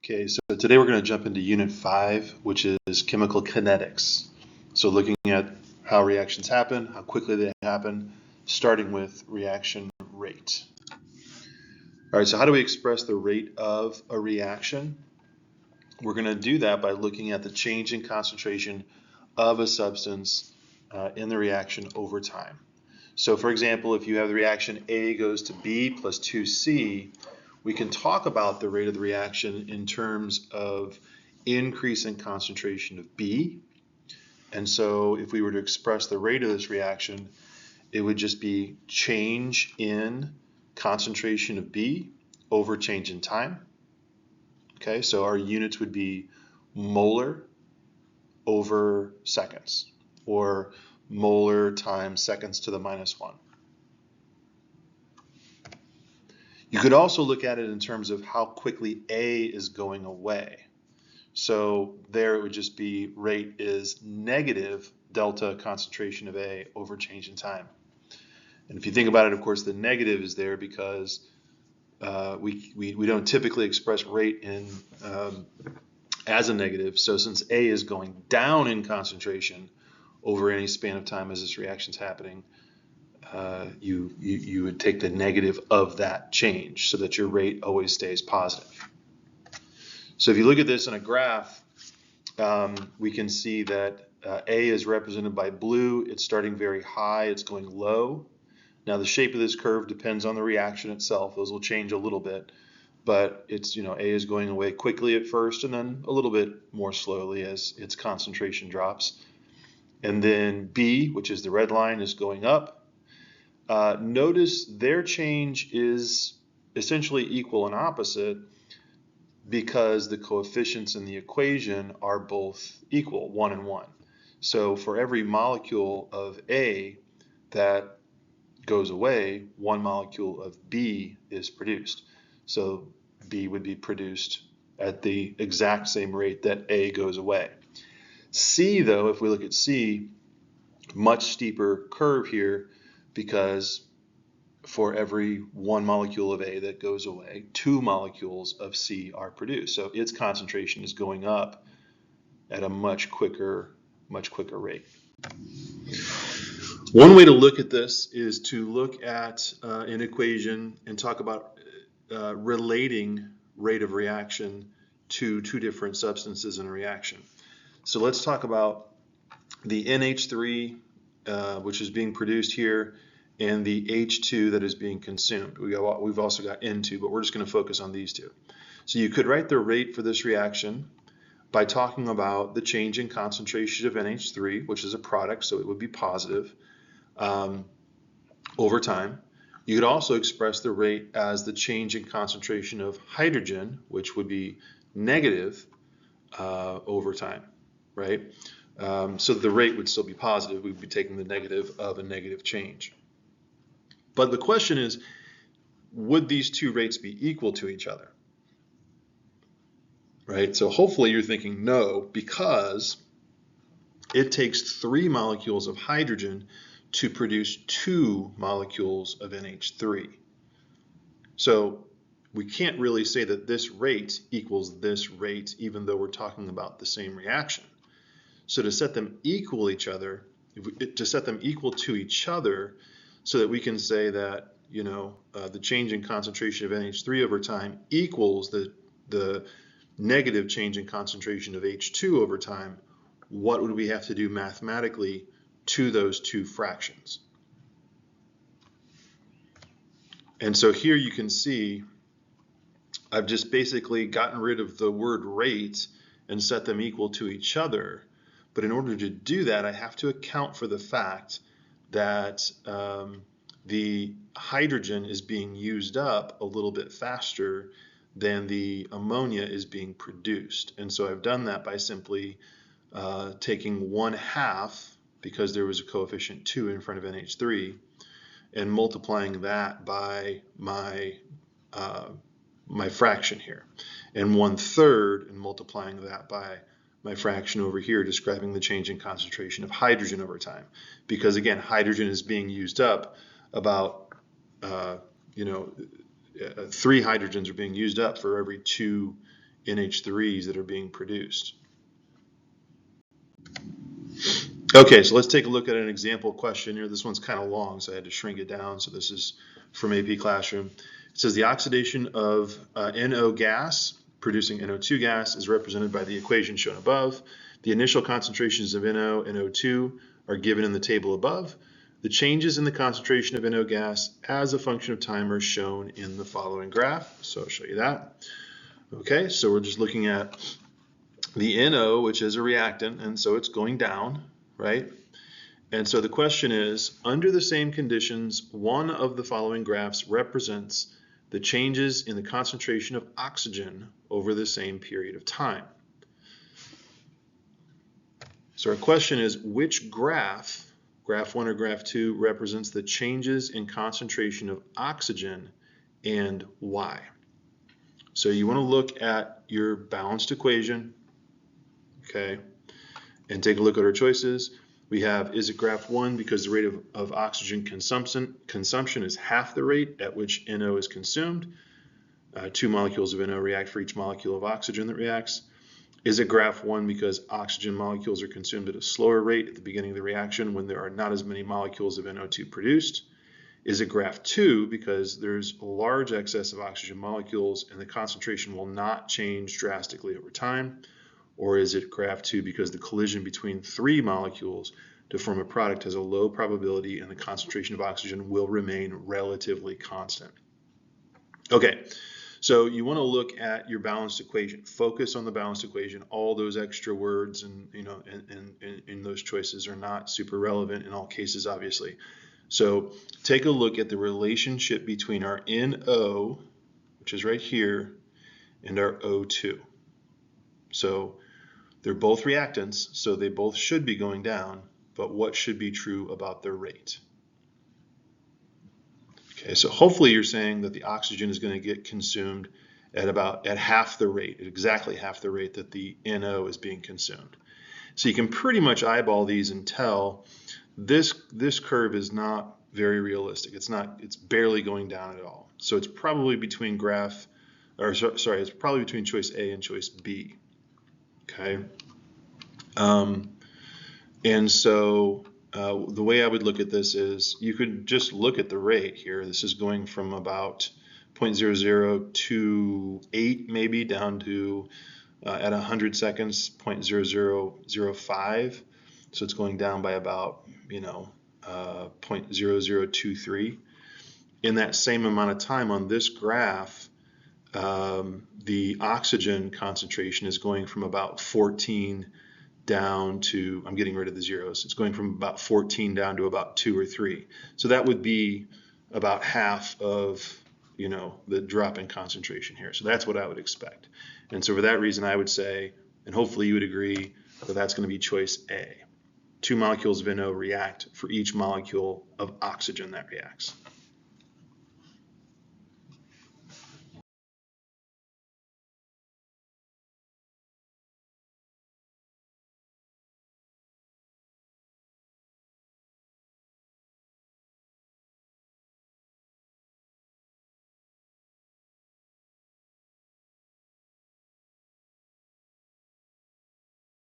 Okay, so today we're going to jump into Unit 5, which is chemical kinetics. So looking at how reactions happen, how quickly they happen, starting with reaction rate. All right, so how do we express the rate of a reaction? We're going to do that by looking at the change in concentration of a substance in the reaction over time. So for example, if you have the reaction A goes to B plus 2C, we can talk about the rate of the reaction in terms of increase in concentration of B. And so if we were to express the rate of this reaction, it would just be change in concentration of B over change in time. Okay, so our units would be molar over seconds, or molar times seconds to the -1. You could also look at it in terms of how quickly A is going away. So there it would just be rate is negative delta concentration of A over change in time. And if you think about it, of course, the negative is there because we don't typically express rate in as a negative. So since A is going down in concentration over any span of time as this reaction is happening, you would take the negative of that change so that your rate always stays positive. So if you look at this in a graph, we can see that A is represented by blue. It's starting very high, it's going low. Now the shape of this curve depends on the reaction itself. Those will change a little bit, but it's, A is going away quickly at first and then a little bit more slowly as its concentration drops. And then B, which is the red line, is going up. Notice their change is essentially equal and opposite because the coefficients in the equation are both equal, 1 and 1. So for every molecule of A that goes away, 1 molecule of B is produced. So B would be produced at the exact same rate that A goes away. C, though, if we look at C, much steeper curve here, because for every 1 molecule of A that goes away, 2 molecules of C are produced. So its concentration is going up at a much quicker rate. One way to look at this is to look at an equation and talk about relating rate of reaction to two different substances in a reaction. So let's talk about the NH3, which is being produced here, and the H2 that is being consumed. We've also got N2, but we're just going to focus on these two. So you could write the rate for this reaction by talking about the change in concentration of NH3, which is a product, so it would be positive, over time. You could also express the rate as the change in concentration of hydrogen, which would be negative over time, right? So the rate would still be positive. We'd be taking the negative of a negative change. But the question is, would these two rates be equal to each other? Right? So hopefully you're thinking no, because it takes 3 molecules of hydrogen to produce 2 molecules of NH3. So we can't really say that this rate equals this rate, even though we're talking about the same reaction. So to set them equal to each other, so that we can say that the change in concentration of NH3 over time equals the negative change in concentration of H2 over time, what would we have to do mathematically to those two fractions? And so here you can see I've just basically gotten rid of the word rate and set them equal to each other. But in order to do that, I have to account for the fact that the hydrogen is being used up a little bit faster than the ammonia is being produced. And so I've done that by simply taking 1/2, because there was a coefficient 2 in front of NH3, and multiplying that by my fraction here, and 1/3 and multiplying that by my fraction over here, describing the change in concentration of hydrogen over time. Because again, hydrogen is being used up about 3 hydrogens are being used up for every 2 NH3s that are being produced. Okay, so let's take a look at an example question here. This one's kind of long, so I had to shrink it down. So this is from AP Classroom. It says the oxidation of NO gas producing NO2 gas is represented by the equation shown above. The initial concentrations of NO and O2 are given in the table above. The changes in the concentration of NO gas as a function of time are shown in the following graph. So I'll show you that. Okay, so we're just looking at the NO, which is a reactant, and so it's going down, right? And so the question is, under the same conditions, one of the following graphs represents the changes in the concentration of oxygen over the same period of time. So our question is, which graph, graph 1 or graph 2, represents the changes in concentration of oxygen and why? So you want to look at your balanced equation, okay, and take a look at our choices. We have, is it graph 1 because the rate of oxygen consumption is half the rate at which NO is consumed. 2 molecules of NO react for each molecule of oxygen that reacts. Is it graph 1 because oxygen molecules are consumed at a slower rate at the beginning of the reaction when there are not as many molecules of NO2 produced? Is it graph 2 because there's a large excess of oxygen molecules and the concentration will not change drastically over time? Or is it graph 2 because the collision between 3 molecules to form a product has a low probability and the concentration of oxygen will remain relatively constant? Okay, so you want to look at your balanced equation. Focus on the balanced equation. All those extra words and in those choices are not super relevant in all cases, obviously. So take a look at the relationship between our NO, which is right here, and our O2. So they're both reactants, so they both should be going down, but what should be true about their rate? Okay, so hopefully you're saying that the oxygen is going to get consumed at half the rate, at exactly half the rate that the NO is being consumed. So you can pretty much eyeball these and tell this curve is not very realistic. It's barely going down at all. So it's probably between it's probably between choice A and choice B. Okay. And so the way I would look at this is you could just look at the rate here. This is going from about 0.0028 maybe down to at 100 seconds 0.0005. So it's going down by about 0.0023. In that same amount of time on this graph, the oxygen concentration is going from about 14 down to, I'm getting rid of the zeros, it's going from about 14 down to about 2 or 3. So that would be about half of the drop in concentration here. So that's what I would expect. And so for that reason I would say, and hopefully you would agree, that that's going to be choice A. 2 molecules of NO react for each molecule of oxygen that reacts.